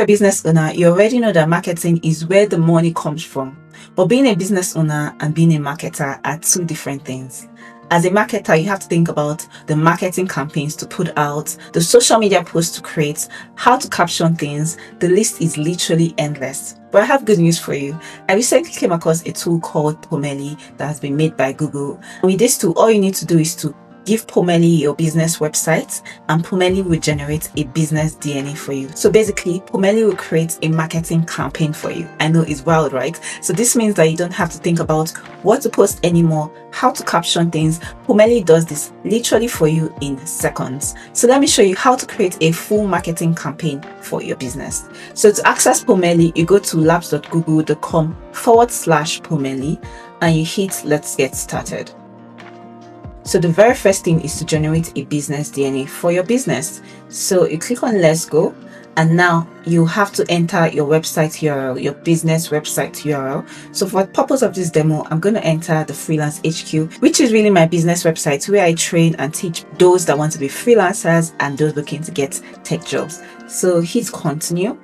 you're a business owner, you already know that marketing is where the money comes from. But being a business owner and being a marketer are two different things. As a marketer, you have to think about the marketing campaigns to put out, the social media posts to create, how to caption things. The list is literally endless. But I have good news for you. I recently came across a tool called Pomelli that has been made by Google. And with this tool, all you need to do is to give Pomelli your business website, and Pomelli will generate a business DNA for you. So basically, Pomelli will create a marketing campaign for you. I know it's wild, right? So this means that you don't have to think about what to post anymore, how to caption things. Pomelli does this literally for you in seconds. So let me show you how to create a full marketing campaign for your business. So to access Pomelli, you go to labs.google.com/Pomelli and you hit let's get started. So the very first thing is to generate a business DNA for your business. So you click on let's go, and now you have to enter your website URL, your business website URL. So for the purpose of this demo, I'm going to enter the Freelance HQ, which is really my business website where I train and teach those that want to be freelancers and those looking to get tech jobs. So hit continue.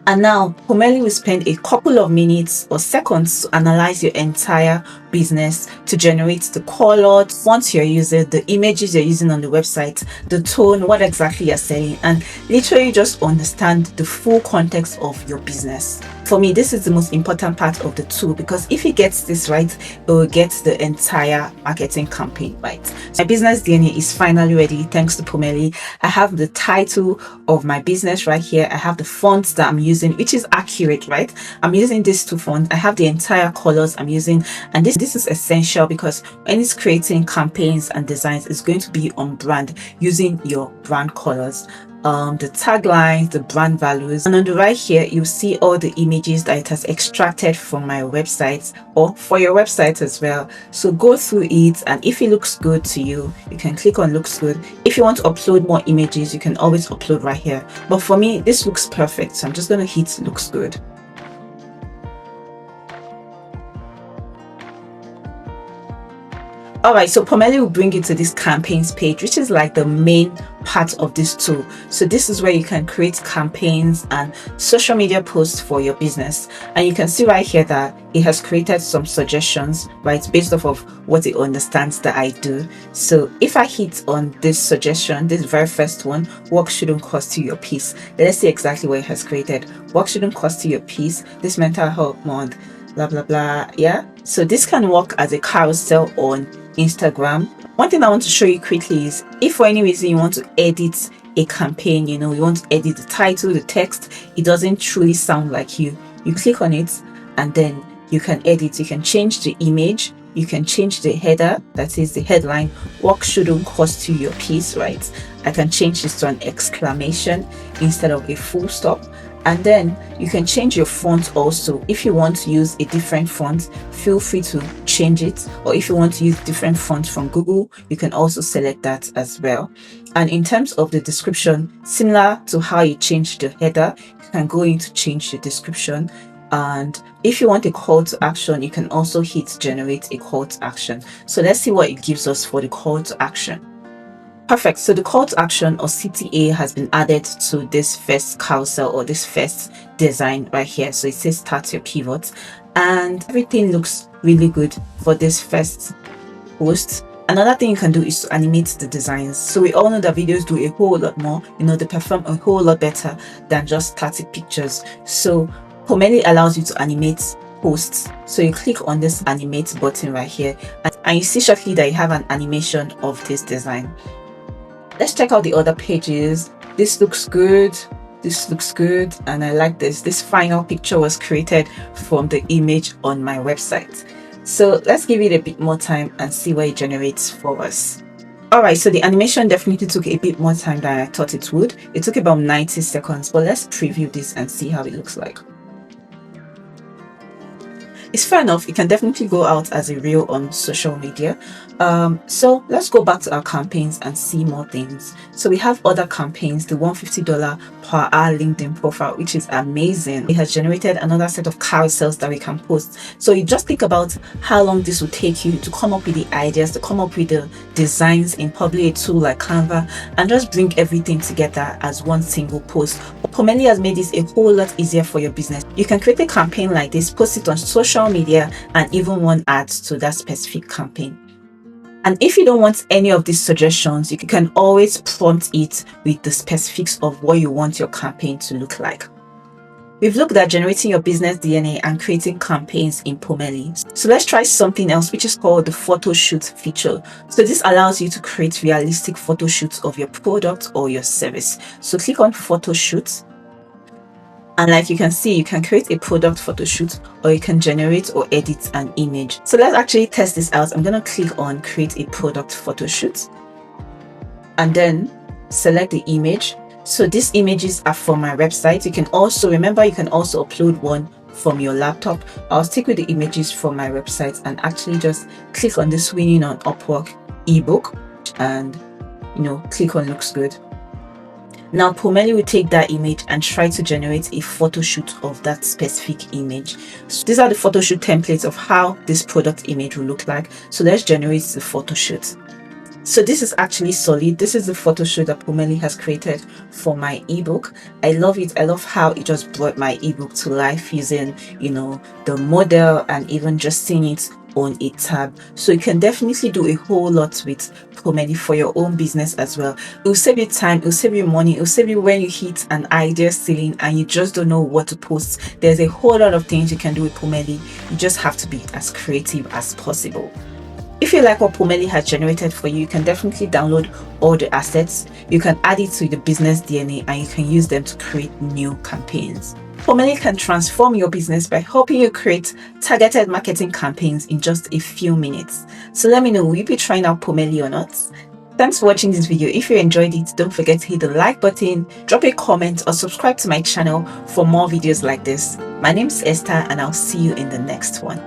And now Pomelli will spend a couple of minutes or seconds to analyze your entire business to generate the color, fonts you're using, the images you're using on the website, the tone, what exactly you're selling, and literally just understand the full context of your business. For me, this is the most important part of the tool, because if it gets this right, it will get the entire marketing campaign right. So my business DNA is finally ready thanks to Pomelli. I have the title of my business right here. I have the fonts that I'm using, which is accurate, right? I'm using these two fonts. I have the entire colors I'm using, and this is essential because when it's creating campaigns and designs, it's going to be on brand using your brand colors, the taglines, the brand values. And on the right here, you'll see all the images that it has extracted from my website or for your website as well. So go through it, and if it looks good to you, you can click on looks good. If you want to upload more images, you can always upload right here. But for me, this looks perfect, so I'm just going to hit looks good. Alright, so Pomelli will bring you to this campaigns page, which is like the main part of this tool. So this is where you can create campaigns and social media posts for your business. And you can see right here that it has created some suggestions, right, based off of what it understands that I do. So if I hit on this suggestion, this very first one, work shouldn't cost you your peace. Let's see exactly what it has created. Work shouldn't cost you your peace. This mental health month, blah, blah, blah. Yeah. So this can work as a carousel on Instagram. One thing I want to show you quickly is if for any reason you want to edit a campaign, you want to edit the title, the text, it doesn't truly sound like you click on it and then you can edit. You can change the image, you can change the header, that is the headline, work shouldn't cost you your peace, right? I can change this to an exclamation instead of a full stop. And then you can change your font also. If you want to use a different font, feel free to change it. Or if you want to use different fonts from Google, you can also select that as well. And in terms of the description, similar to how you change the header, you can go in to change the description. And if you want a call to action, you can also hit generate a call to action. So let's see what it gives us for the call to action. Perfect. So the call to action or CTA has been added to this first carousel or this first design right here. So it says start your pivot, and everything looks really good for this first post. Another thing you can do is to animate the designs. So we all know that videos do a whole lot more, they perform a whole lot better than just static pictures. So Pomelli allows you to animate posts. So you click on this animate button right here, and you see shortly that you have an animation of this design. Let's check out the other pages. This looks good. This looks good. And I like this. This final picture was created from the image on my website. So let's give it a bit more time and see what it generates for us. Alright, so the animation definitely took a bit more time than I thought it would. It took about 90 seconds, but let's preview this and see how it looks like. It's fair enough. It can definitely go out as a reel on social media. So let's go back to our campaigns and see more things. So we have other campaigns, the $150 per hour LinkedIn profile, which is amazing. It has generated another set of carousels that we can post. So you just think about how long this will take you to come up with the ideas, to come up with the designs in probably a tool like Canva, and just bring everything together as one single post. Pomelli has made this a whole lot easier for your business. You can create a campaign like this, post it on social media, and even run ads to that specific campaign. And if you don't want any of these suggestions, you can always prompt it with the specifics of what you want your campaign to look like. We've looked at generating your business DNA and creating campaigns in Pomelli. So let's try something else, which is called the photo shoot feature. So this allows you to create realistic photo shoots of your product or your service. So click on photo shoot. And like you can see, you can create a product photo shoot, or you can generate or edit an image. So let's actually test this out. I'm going to click on create a product photo shoot and then select the image. So these images are from my website. You can also upload one from your laptop. I'll stick with the images from my website and actually just click on this winning on Upwork ebook and click on looks good. Now Pomelli will take that image and try to generate a photo shoot of that specific image. So these are the photo shoot templates of how this product image will look like. So let's generate the photo shoot. So this is actually solid. This is the photo shoot that Pomelli has created for my ebook. I love it. I love how it just brought my ebook to life using, the model and even just seeing it on a tab. So you can definitely do a whole lot with Pomelli for your own business as well. It will save you time, it will save you money, it will save you when you hit an idea ceiling and you just don't know what to post. There's a whole lot of things you can do with Pomelli. You just have to be as creative as possible. If you like what Pomelli has generated for you, you can definitely download all the assets. You can add it to the business DNA and you can use them to create new campaigns. Pomelli can transform your business by helping you create targeted marketing campaigns in just a few minutes. So let me know, will you be trying out Pomelli or not? Thanks for watching this video. If you enjoyed it, don't forget to hit the like button, drop a comment or subscribe to my channel for more videos like this. My name is Esther and I'll see you in the next one.